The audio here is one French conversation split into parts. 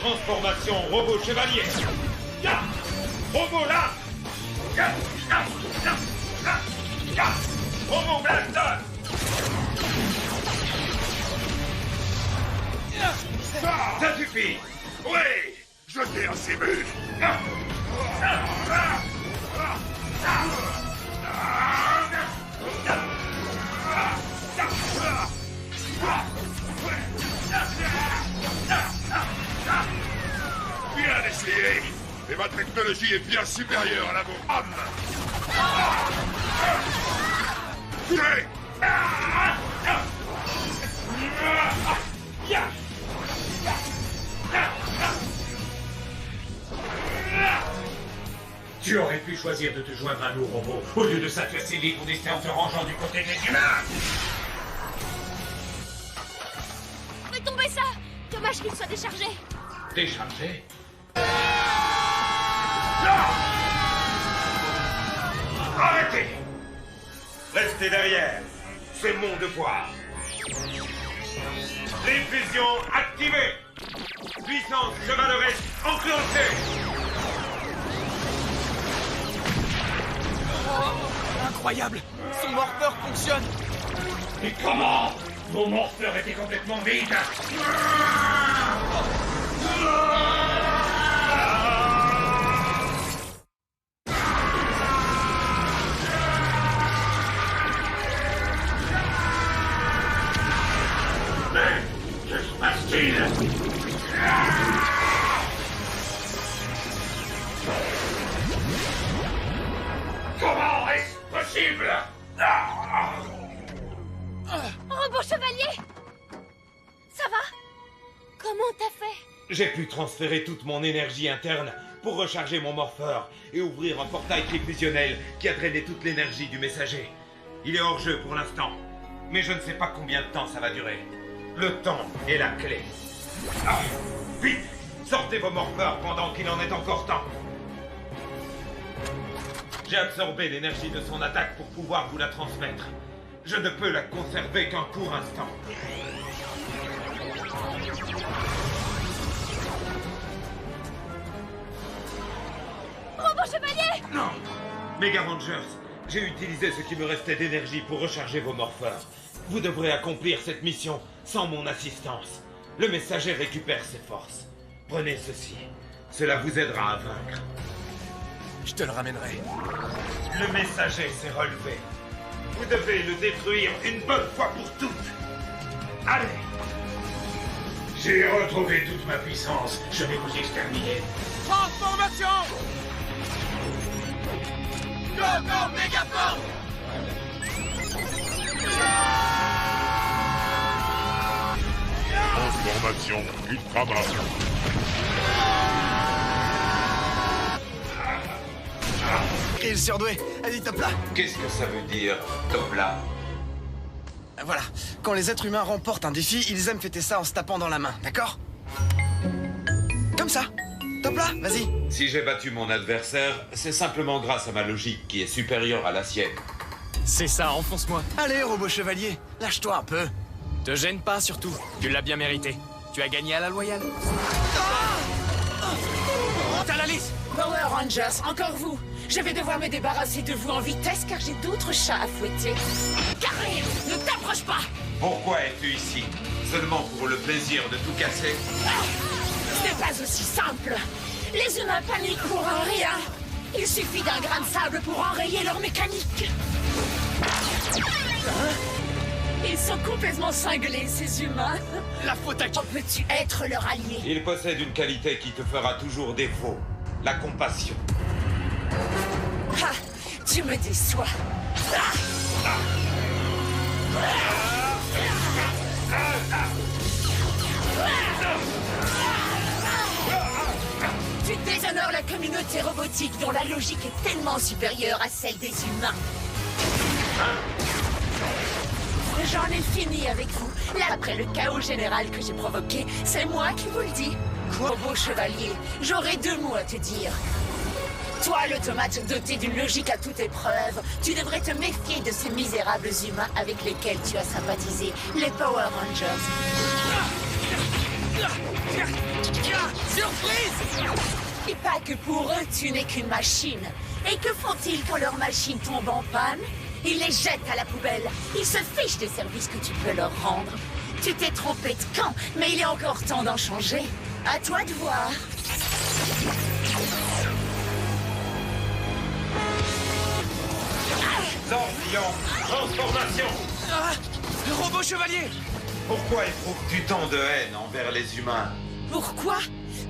Transformation robot chevalier. Ya! Robot là. Ya! Ya! Ya! Ya! Ya! Robot blaster. Ça suffit. Oui, je t'ai assez vu. Bien essayé. Mais ma technologie est bien supérieure à la vôtre. Tu aurais pu choisir de te joindre à nous, robot, au lieu de s'infester ton destin en te rangeant du côté des humains. Fais tomber ça! Dommage qu'il soit déchargé. Déchargé? Arrêtez! Restez derrière. C'est mon devoir. Diffusion activée. Puissance chevaleresque enclenchée. Incroyable! Son morpheur fonctionne! Et comment? Mon morpheur était complètement vide. Mais que se passe-t-il? Comment est-ce possible? Robot chevalier! Ça va? Comment t'as fait? J'ai pu transférer toute mon énergie interne pour recharger mon morpheur et ouvrir un portail fusionnel qui a drainé toute l'énergie du messager. Il est hors jeu pour l'instant, mais je ne sais pas combien de temps ça va durer. Le temps est la clé. Vite! Sortez vos morpheurs pendant qu'il en est encore temps. J'ai absorbé l'énergie de son attaque pour pouvoir vous la transmettre. Je ne peux la conserver qu'un court instant. Robot chevalier! Non! Mega Rangers, j'ai utilisé ce qui me restait d'énergie pour recharger vos morpheurs. Vous devrez accomplir cette mission sans mon assistance. Le messager récupère ses forces. Prenez ceci. Cela vous aidera à vaincre. Je te le ramènerai. Le messager s'est relevé. Vous devez le détruire une bonne fois pour toutes. Allez! J'ai retrouvé toute ma puissance. Je vais vous exterminer. Transformation! Go, go, Mégaforce! Transformation Ultraman. Et le surdoué, allez, top là! Qu'est-ce que ça veut dire, top là? Voilà, quand les êtres humains remportent un défi, ils aiment fêter ça en se tapant dans la main, d'accord? Comme ça! Top là, vas-y! Si j'ai battu mon adversaire, c'est simplement grâce à ma logique qui est supérieure à la sienne. C'est ça, enfonce-moi. Allez, robot chevalier, lâche-toi un peu! Te gêne pas, surtout. Tu l'as bien mérité. Tu as gagné à la loyale. T'as la liste! Power Rangers, encore vous! Je vais devoir me débarrasser de vous en vitesse car j'ai d'autres chats à fouetter. Carré, ne t'approche pas! Pourquoi es-tu ici? Seulement pour le plaisir de tout casser? Ce n'est pas aussi simple. Les humains paniquent pour un rien. Il suffit d'un grain de sable pour enrayer leur mécanique. Ils sont complètement cinglés, ces humains. La faute à qui? Peux-tu être leur allié? Il possède une qualité qui te fera toujours défaut. La compassion. Ah, tu me déçois. Tu déshonores la communauté robotique dont la logique est tellement supérieure à celle des humains. J'en ai fini avec vous. Là, après le chaos général que j'ai provoqué, c'est moi qui vous le dis. Robot chevalier, j'aurai deux mots à te dire. Toi, l'automate doté d'une logique à toute épreuve, tu devrais te méfier de ces misérables humains avec lesquels tu as sympathisé, les Power Rangers. Surprise! Et pas que pour eux, tu n'es qu'une machine. Et que font-ils quand leur machine tombe en panne? Ils les jettent à la poubelle. Ils se fichent des services que tu peux leur rendre. Tu t'es trompé de camp, mais il est encore temps d'en changer. À toi de voir. Scorpion, transformation! Le robot chevalier! Pourquoi éprouves-tu tant de haine envers les humains? Pourquoi?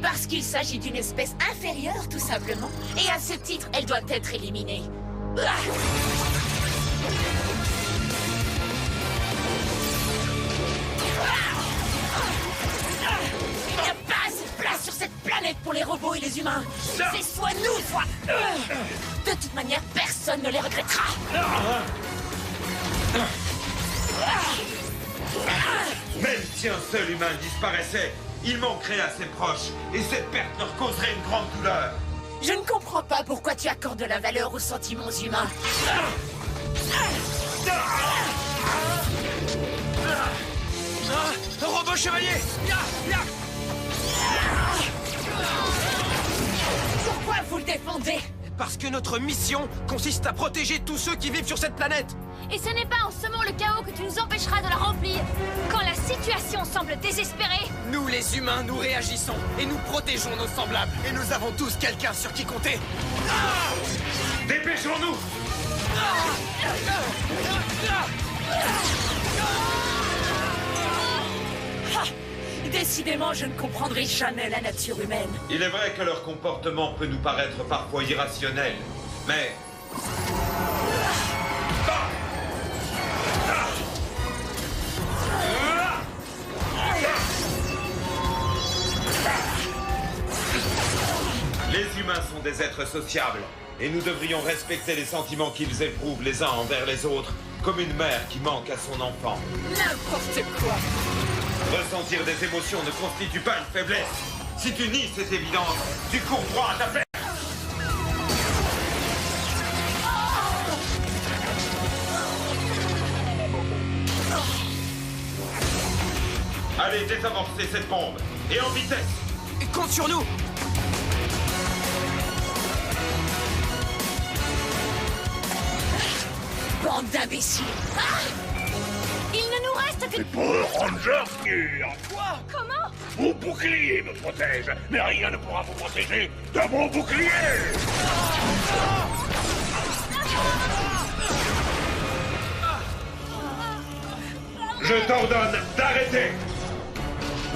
Parce qu'il s'agit d'une espèce inférieure, tout simplement. Et à ce titre, elle doit être éliminée. Il n'y a pas assez de place sur cette planète pour les robots et les humains. C'est soit nous, soit eux. De toute manière, personne ne les regrettera. Même si un seul humain disparaissait, il manquerait à ses proches, et cette perte leur causerait une grande douleur. Je ne comprends pas pourquoi tu accordes de la valeur aux sentiments humains. Robot chevalier! Pourquoi vous le défendez? Parce que notre mission consiste à protéger tous ceux qui vivent sur cette planète. Et ce n'est pas en semant le chaos que tu nous empêcheras de la remplir. Quand la situation semble désespérée, Nous, les humains, nous réagissons et nous protégeons nos semblables. Et nous avons tous quelqu'un sur qui compter. Dépêchons-nous! Décidément, je ne comprendrai jamais la nature humaine. Il est vrai que leur comportement peut nous paraître parfois irrationnel, mais... Les humains sont des êtres sociables, et nous devrions respecter les sentiments qu'ils éprouvent les uns envers les autres, comme une mère qui manque à son enfant. N'importe quoi. Ressentir des émotions ne constitue pas une faiblesse. Si tu nies cette évidence, tu cours droit à ta perte. Allez, désamorcez cette bombe, et en vitesse. Et compte sur nous! Bande d'imbéciles. il ne nous reste que... Power Rangers Gear. Comment? Mon bouclier me protège, mais rien ne pourra vous protéger de mon bouclier. Je t'ordonne d'arrêter.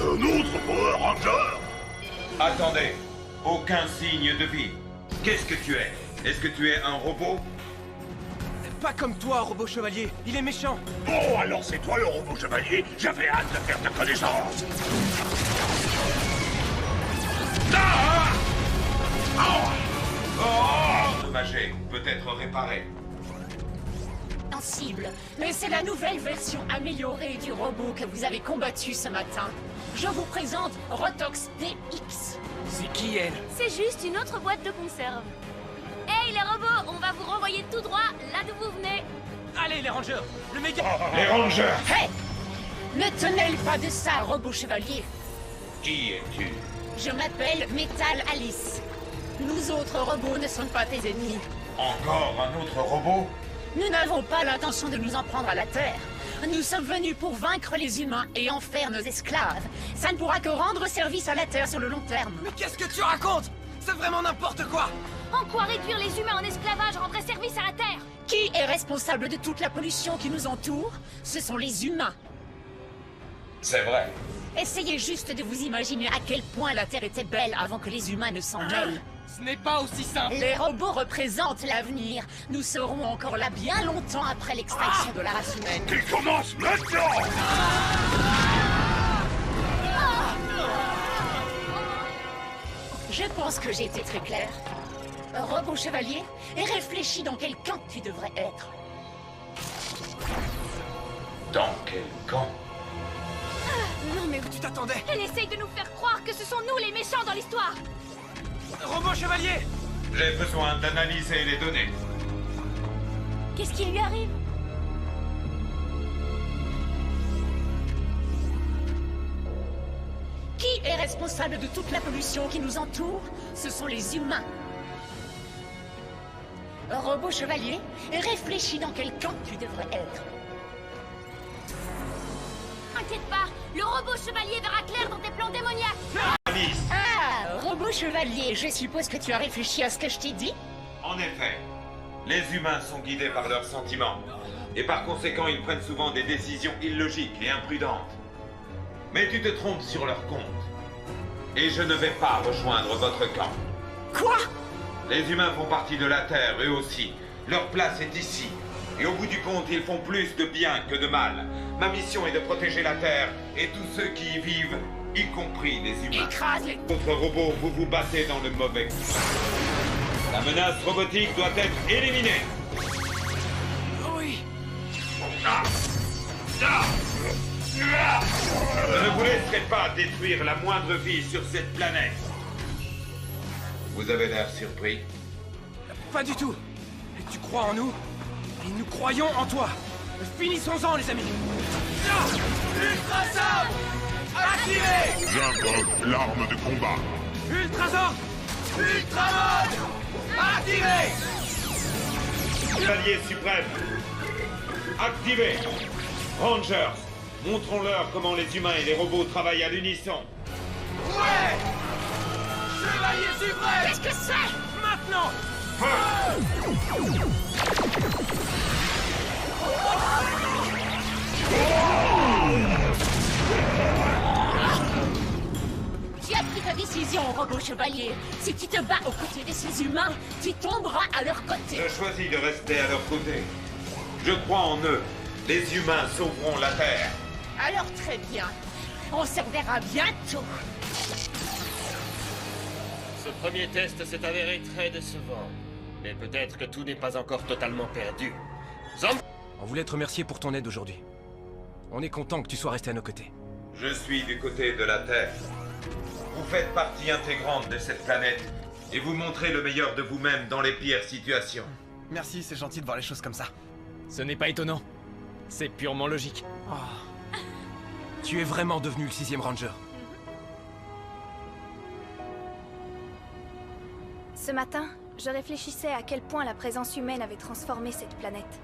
Un autre Power Ranger. Attendez, aucun signe de vie. Qu'est-ce que tu es? Est-ce que tu es un robot? Pas comme toi, robot chevalier. Il est méchant. Oh, alors c'est toi le robot chevalier. J'avais hâte de faire ta connaissance. Endommagé, peut-être réparé. Sensible, mais c'est la nouvelle version améliorée du robot que vous avez combattu ce matin. Je vous présente Rotox DX. C'est qui elle? C'est juste une autre boîte de conserve. Hey les robots, on va vous renvoyer tout droit là d'où vous venez. Allez, les rangers! Le méga... Les rangers! Hé! Ne te mêle pas de ça, robot chevalier. Qui es-tu? Je m'appelle Metal Alice. Nous autres robots ne sommes pas tes ennemis. Encore un autre robot? Nous n'avons pas l'intention de nous en prendre à la Terre. Nous sommes venus pour vaincre les humains et en faire nos esclaves. Ça ne pourra que rendre service à la Terre sur le long terme. Mais qu'est-ce que tu racontes? C'est vraiment n'importe quoi! En quoi réduire les humains en esclavage rendrait service à la Terre? Qui est responsable de toute la pollution qui nous entoure? Ce sont les humains. C'est vrai. Essayez juste de vous imaginer à quel point la Terre était belle avant que les humains ne s'en mêlent. Ce n'est pas aussi simple! Les robots représentent l'avenir. Nous serons encore là bien longtemps après l'extinction de la race humaine. Qui commence maintenant. Je pense que j'ai été très clair. Robot chevalier, et réfléchis dans quel camp tu devrais être. Dans quel camp? Non mais où tu t'attendais? Elle essaye de nous faire croire que ce sont nous les méchants dans l'histoire. Robot chevalier! J'ai besoin d'analyser les données. Qu'est-ce qui lui arrive? Qui est responsable de toute la pollution qui nous entoure? Ce sont les humains. Robot chevalier, réfléchis dans quel camp tu devrais être. T'inquiète pas, le robot chevalier verra clair dans tes plans démoniaques. Alice, Ah, robot chevalier, je suppose que tu as réfléchi à ce que je t'ai dit? en effet, les humains sont guidés par leurs sentiments. Et par conséquent, ils prennent souvent des décisions illogiques et imprudentes. Mais tu te trompes sur leur compte. Et je ne vais pas rejoindre votre camp. Quoi? Les humains font partie de la Terre, eux aussi. Leur place est ici. Et au bout du compte, ils font plus de bien que de mal. Ma mission est de protéger la Terre et tous ceux qui y vivent, y compris les humains. Écrase les... Contre robots, vous vous battez dans le mauvais camp. La menace robotique doit être éliminée. Oui. Ah. Ah. Ah. Je ne vous laisserai pas détruire la moindre vie sur cette planète. Vous avez l'air surpris. Pas du tout. Tu crois en nous? Et nous croyons en toi. Finissons-en, les amis. Ultrasabre activé. J'invoque l'arme de combat. Ultrasabre Ultramode activé. Chevalier suprême, activez. Rangers, montrons-leur comment les humains et les robots travaillent à l'unisson. Ouais. Chevalier suprême. Qu'est-ce que c'est? Maintenant. Tu as pris ta décision, robot chevalier. Si tu te bats aux côtés de ces humains, tu tomberas à leur côté. Je choisis de rester à leur côté. Je crois en eux. Les humains sauveront la Terre. Alors très bien. On se reverra bientôt. Ce premier test s'est avéré très décevant. Mais peut-être que tout n'est pas encore totalement perdu. On voulait te remercier pour ton aide aujourd'hui. On est content que tu sois resté à nos côtés. Je suis du côté de la Terre. Vous faites partie intégrante de cette planète et vous montrez le meilleur de vous-même dans les pires situations. Merci, c'est gentil de voir les choses comme ça. Ce n'est pas étonnant. C'est purement logique. Tu es vraiment devenu le 6e Ranger. Ce matin, je réfléchissais à quel point la présence humaine avait transformé cette planète.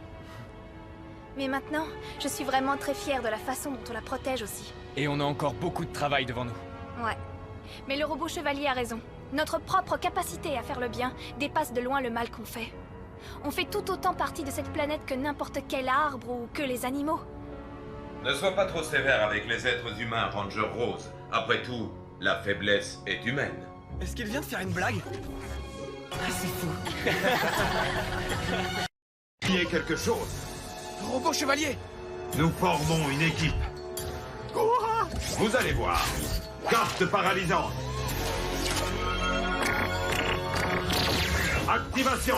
Mais maintenant, je suis vraiment très fière de la façon dont on la protège aussi. Et on a encore beaucoup de travail devant nous. Ouais. Mais le robot chevalier a raison. Notre propre capacité à faire le bien dépasse de loin le mal qu'on fait. On fait tout autant partie de cette planète que n'importe quel arbre ou que les animaux. Ne sois pas trop sévère avec les êtres humains, Ranger Rose. Après tout, la faiblesse est humaine. Est-ce qu'il vient de faire une blague? Ah, c'est fou. Il y a quelque chose. Robot chevalier! Nous formons une équipe. Vous allez voir. Carte paralysante. Activation.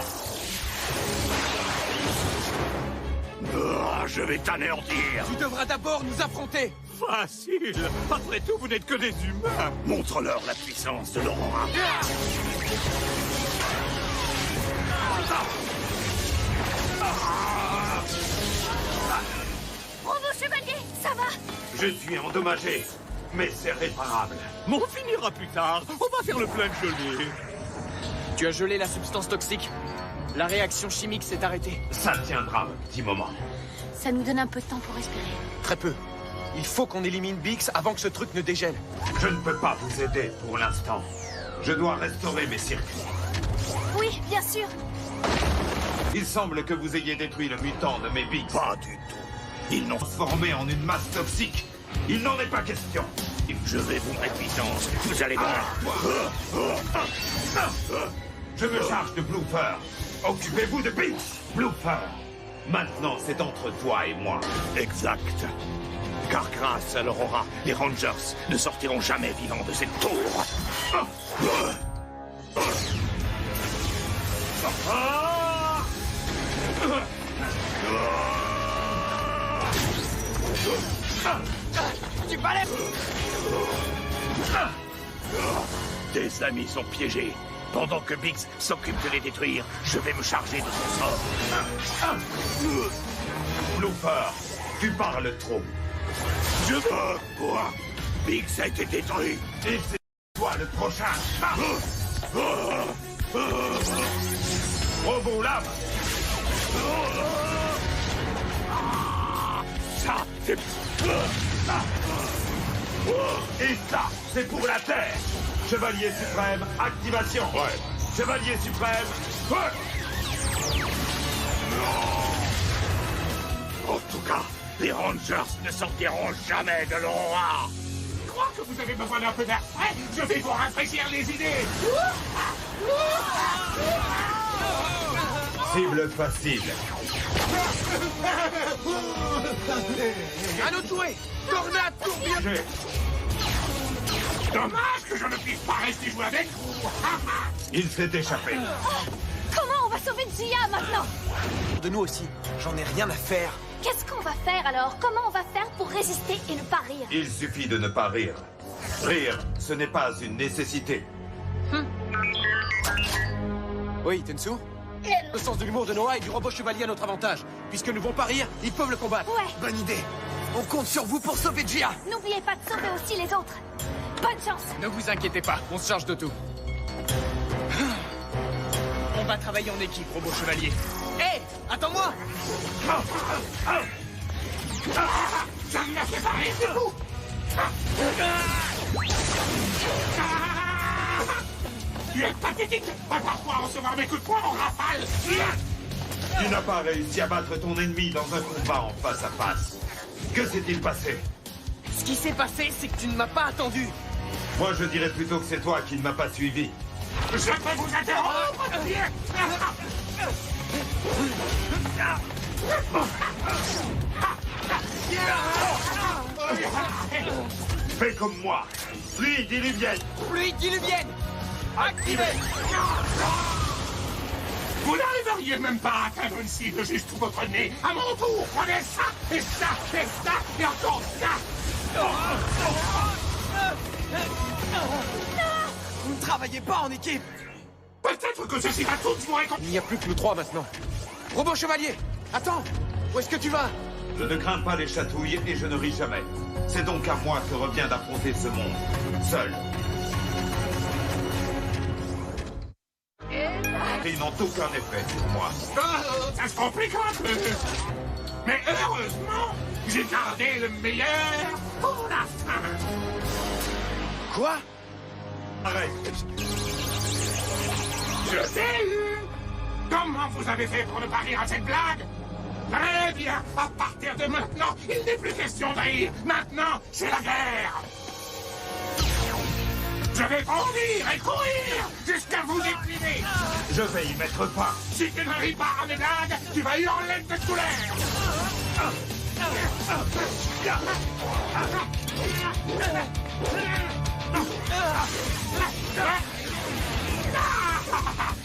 Je vais t'anéantir. Tu devras d'abord nous affronter. Facile. Après tout, vous n'êtes que des humains. Montre-leur la puissance de l'Aurora. Robot chevalier, ça va? Je suis endommagé, mais c'est réparable. Mais on finira plus tard. On va faire le plein de gelée. Tu as gelé la substance toxique. La réaction chimique s'est arrêtée. Ça tiendra un petit moment. Ça nous donne un peu de temps pour respirer. Très peu. Il faut qu'on élimine Bix avant que ce truc ne dégèle. Je ne peux pas vous aider pour l'instant. Je dois restaurer mes circuits. Oui, bien sûr. Il semble que vous ayez détruit le mutant de mes Bix. Pas du tout. Ils n'ont... Transformé en une masse toxique. Il n'en est pas question. Je vais vous mettre puissance. Vous allez voir. Je me charge de Bloofer. Occupez-vous de Bix. Bloofer. Maintenant, c'est entre toi et moi. Exact. Car grâce à l'Aurora, les Rangers ne sortiront jamais vivants de cette tour. Tu balais. Tes amis sont piégés. Pendant que Biggs s'occupe de les détruire, je vais me charger de son sort. Looper, tu parles trop. Je veux quoi? Biggs a été détruit. Et c'est toi le prochain. Robot lame. Ça, c'est... Et ça, c'est pour la Terre. Chevalier suprême, activation. Ouais. Chevalier suprême, feu. En tout cas, les Rangers ne sortiront jamais de l'Aurora. Je crois que vous avez besoin d'un peu d'air frais. Je vais vous rafraîchir les idées. Cible facile. À nous tuer. Tornade tourbillon. J'ai. Dommage que je ne puisse pas rester jouer avec vous. Il s'est échappé. Comment on va sauver Gia maintenant? De nous aussi, j'en ai rien à faire. Qu'est-ce qu'on va faire alors? Comment on va faire pour résister et ne pas rire? Il suffit de ne pas rire. Rire, ce n'est pas une nécessité. Oui, Tensu? Le sens de l'humour de Noah et du robot chevalier à notre avantage. Puisque nous ne vont pas rire, ils peuvent le combattre. Ouais, Bonne idée. On compte sur vous pour sauver Gia. n'oubliez pas de sauver aussi les autres. Bonne chance. Ne vous inquiétez pas, on se charge de tout. On va travailler en équipe, robot chevalier. Hé, attends-moi. Ça ne m'a fait pas rire de vous. Tu es pathétique. Prépare-toi à recevoir mes coups de poing en rafale. Tu n'as pas réussi à battre ton ennemi dans un combat en face à face. Que s'est-il passé? Ce qui s'est passé, c'est que tu ne m'as pas attendu. Moi, je dirais plutôt que c'est toi qui ne m'as pas suivi. Je peux vous interrompre. Fais comme moi. Pluie diluvienne. Pluie diluvienne. Activez. Vous n'arriveriez même pas à atteindre une cible juste sous votre nez. À mon tour, prenez ça, et ça, et ça, et encore ça. Vous ne travaillez pas en équipe. Peut-être que ceci va tout jouer comme... Il n'y a plus que nous trois maintenant. Robot chevalier, attends. Où est-ce que tu vas? Je ne crains pas les chatouilles et je ne ris jamais. C'est donc à moi que revient d'affronter ce monde. Seul. Ils n'ont aucun effet sur moi. Oh, ça se complique un peu. Mais heureusement, j'ai gardé le meilleur pour la fin. Quoi? Arrête. Je t'ai eu. Comment vous avez fait pour ne pas rire à cette blague? Très bien. À partir de maintenant, il n'est plus question de rire. Maintenant, c'est la guerre. Je vais bondir et courir jusqu'à vous épuiser. Je vais y mettre fin. Si tu ne ris pas à mes blagues, tu vas hurler de colère.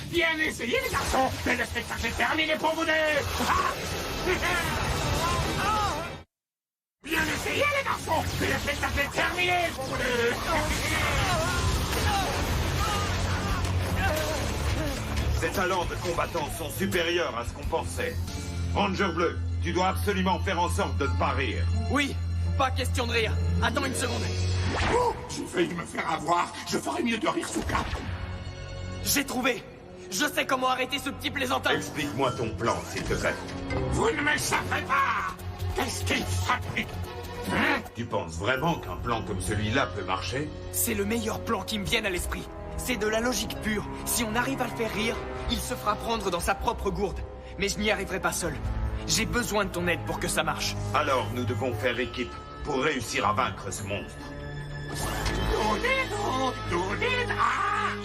Bien essayé, les garçons, mais le spectacle est terminé pour vous deux. Bien essayé, les garçons, mais le spectacle est terminé pour vous deux. Ces talents de combattants sont supérieurs à ce qu'on pensait. Ranger Bleu, tu dois absolument faire en sorte de ne pas rire. Oui, pas question de rire. Attends une seconde. Oh, j'ai failli me faire avoir. Je ferais mieux de rire sous cap. J'ai trouvé. Je sais comment arrêter ce petit plaisantin. Explique-moi ton plan, s'il te plaît. Vous ne me savez pas. Qu'est-ce qu'il fabrique? Hein? Tu penses vraiment qu'un plan comme celui-là peut marcher? C'est le meilleur plan qui me vienne à l'esprit. C'est de la logique pure. Si on arrive à le faire rire, il se fera prendre dans sa propre gourde. Mais je n'y arriverai pas seul. J'ai besoin de ton aide pour que ça marche. Alors nous devons faire équipe pour réussir à vaincre ce monstre.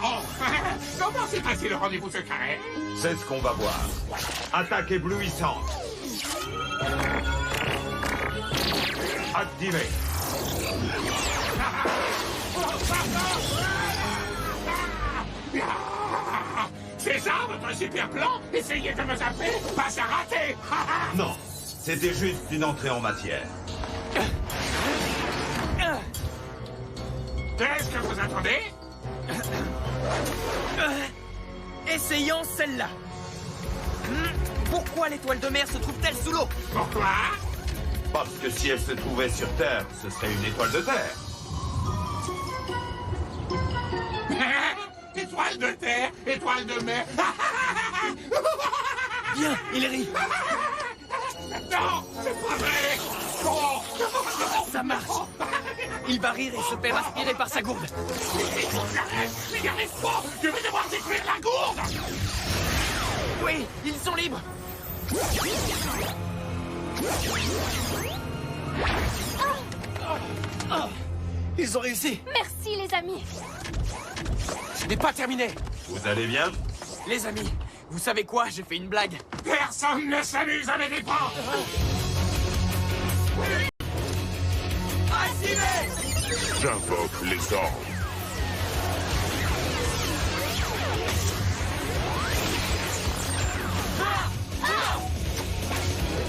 Enfin, comment s'est passé le rendez-vous secret? C'est ce qu'on va voir. Attaque éblouissante. Activé. C'est ça votre super plan? Essayez de me zapper, pas à rater. Non, c'était juste une entrée en matière. Qu'est-ce que vous attendez? Essayons celle-là. Pourquoi l'étoile de mer se trouve-t-elle sous l'eau? Pourquoi? Parce que si elle se trouvait sur Terre, ce serait une étoile de terre. Étoile de terre, étoile de mer. Bien, il rit. Non, c'est pas vrai. Oh. Ça marche. Il va rire et se faire aspirer par sa gourde. Mais n'y arrive pas. Je vais devoir détruire la gourde. Oui, ils sont libres. Ils ont réussi. Merci, les amis. Ce n'est pas terminé. Vous allez bien? Les amis, vous savez quoi? J'ai fait une blague. Personne ne s'amuse à mes dépens. J'invoque les ordres.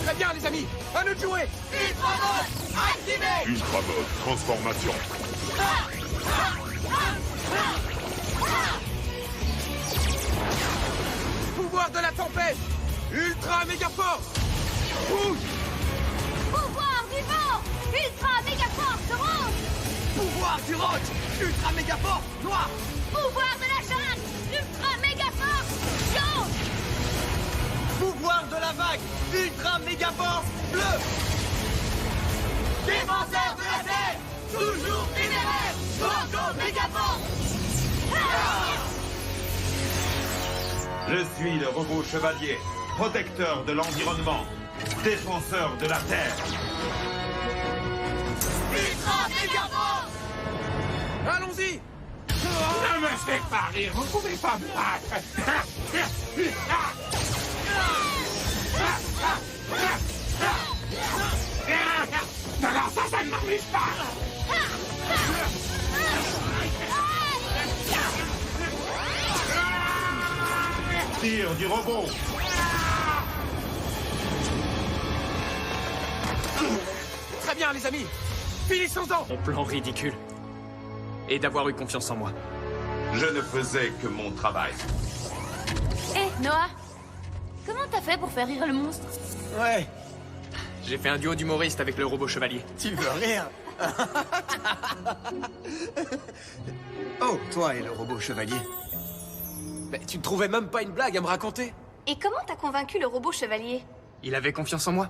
Très bien, les amis. À nous de jouer. Ultramode, transformation. Pouvoir de la tempête. Ultra méga force. Rouge. Pouvoir du vent! Ultra méga force rouge! Pouvoir du roc. Ultra méga force noir. Pouvoir de la chatte! Ultra méga force jaune! Pouvoir de la vague. Ultra méga force bleu. Défenseur de la terre. Toujours fédéré. Gorgo méga force. Je suis le robot chevalier, protecteur de l'environnement, défenseur de la Terre. Ultra méga force. Allons-y. Ne me faites pas rire. Vous pouvez pas me battre. Non, non, ça ne m'amuse pas. Tir du robot. Très bien, les amis. Finissons-en. Mon plan ridicule. Et d'avoir eu confiance en moi. Je ne faisais que mon travail. Hé, Noah, comment t'as fait pour faire rire le monstre? Ouais. J'ai fait un duo d'humoristes avec le robot chevalier. Tu veux rire? Oh, toi et le robot chevalier. Mais tu ne trouvais même pas une blague à me raconter? Et comment t'as convaincu le robot chevalier? Il avait confiance en moi.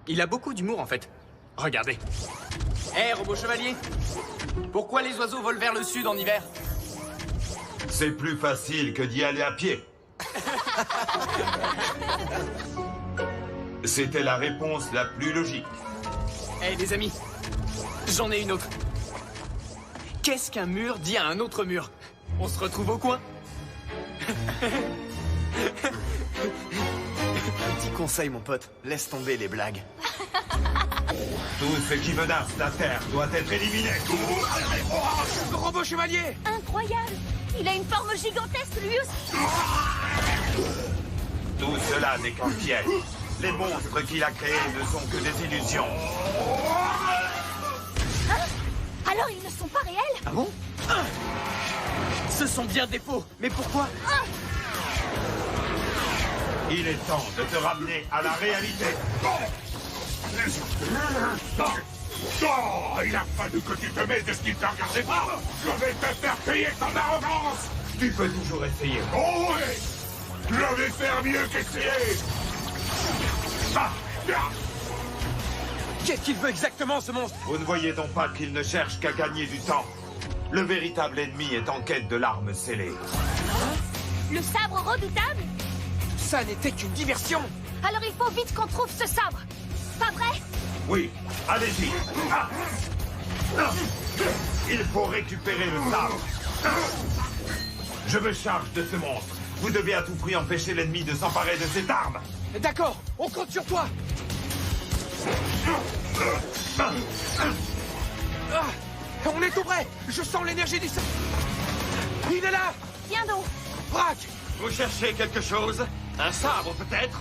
Il a beaucoup d'humour, en fait. Regardez. Hé, robot chevalier. Pourquoi les oiseaux volent vers le sud en hiver? C'est plus facile que d'y aller à pied. C'était la réponse la plus logique. Hé, les amis. J'en ai une autre. Qu'est-ce qu'un mur dit à un autre mur? On se retrouve au coin? Un petit conseil, mon pote. Laisse tomber les blagues. Tout ce qui menace la Terre doit être éliminé. Le robot chevalier! Incroyable! Il a une forme gigantesque lui aussi! Tout cela n'est qu'un piège. Les monstres qu'il a créés ne sont que des illusions. Hein? Alors ils ne sont pas réels? Ah bon? Ce sont bien des faux. Mais pourquoi? Il est temps de te ramener à la réalité. Oh, il a fallu que tu te mettes de ce qui ne te regardait pas. Je vais te faire payer ton arrogance. Tu peux toujours essayer. Oh oui, je vais faire mieux qu'essayer. Qu'est-ce qu'il veut exactement, ce monstre? Vous ne voyez donc pas qu'il ne cherche qu'à gagner du temps? Le véritable ennemi est en quête de l'arme scellée. Le sabre redoutable? Ça n'était qu'une diversion. Alors il faut vite qu'on trouve ce sabre. Pas vrai? Oui, allez-y. Il faut récupérer le sabre. Je me charge de ce monstre. Vous devez à tout prix empêcher l'ennemi de s'emparer de cette arme. D'accord, on compte sur toi. On est tout près. Je sens l'énergie du sabre. Il est là. Viens donc. Braque. Vous cherchez quelque chose? Un sabre, peut-être?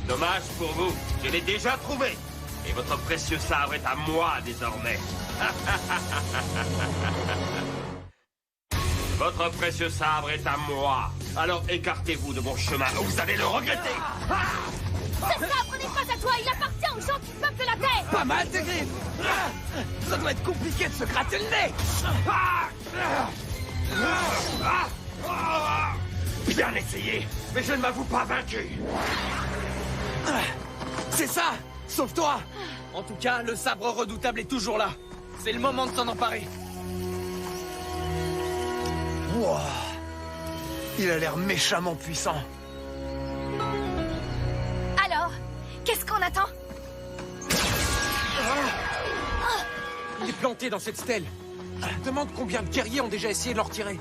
Dommage pour vous, je l'ai déjà trouvé. Et votre précieux sabre est à moi, désormais. Votre précieux sabre est à moi. Alors écartez-vous de mon chemin, ou vous allez le regretter. Ce sabre n'est pas à toi, il appartient aux gens du peuple de la Terre. Pas mal tes griffes. Ça doit être compliqué de se gratter le nez. Bien essayé, mais je ne m'avoue pas vaincu. C'est ça. Sauve-toi. En tout cas, le sabre redoutable est toujours là. C'est le moment de s'en emparer. Wow. Il a l'air méchamment puissant. Alors, qu'est-ce qu'on attend? Il est planté dans cette stèle. Je me demande combien de guerriers ont déjà essayé de le retirer.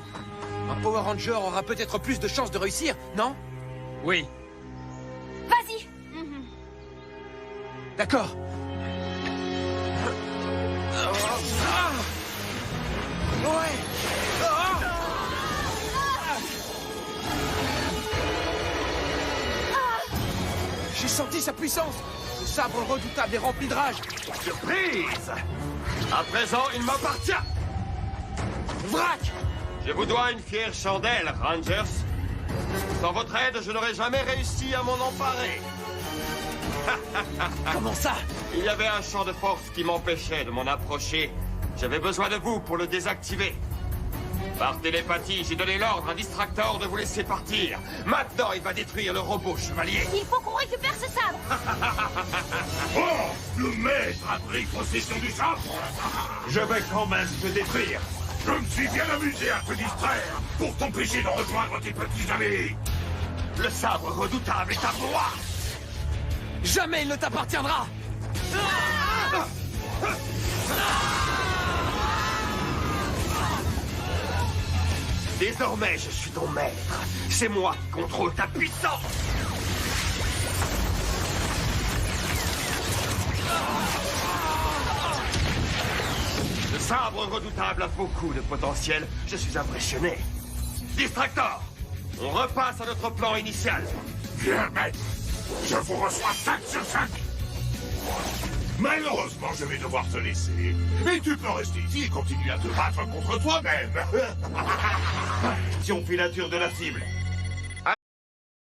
Un Power Ranger aura peut-être plus de chances de réussir, non? Oui. Vas-y. D'accord. Ouais. J'ai senti sa puissance. Le sabre redoutable est rempli de rage. Surprise! À présent, il m'appartient. Vrac! Je vous dois une fière chandelle, Rangers. Sans votre aide, je n'aurais jamais réussi à m'en emparer. Comment ça? Il y avait un champ de force qui m'empêchait de m'en approcher. J'avais besoin de vous pour le désactiver. Par télépathie, j'ai donné l'ordre à Distractor de vous laisser partir. Maintenant, il va détruire le robot chevalier. Il faut qu'on récupère ce sabre. Oh, le maître a pris possession du sabre. Je vais quand même te détruire. Je me suis bien amusé à te distraire pour t'empêcher de rejoindre tes petits amis. Le sabre redoutable est à moi. Jamais il ne t'appartiendra. Désormais, je suis ton maître. C'est moi qui contrôle ta puissance. Le sabre redoutable a beaucoup de potentiel. Je suis impressionné. Distractor, on repasse à notre plan initial. Bien, maître. Je vous reçois 5 sur 5. Malheureusement, je vais devoir te laisser. Et tu peux rester ici et continuer à te battre contre toi-même. Si on filature de la cible,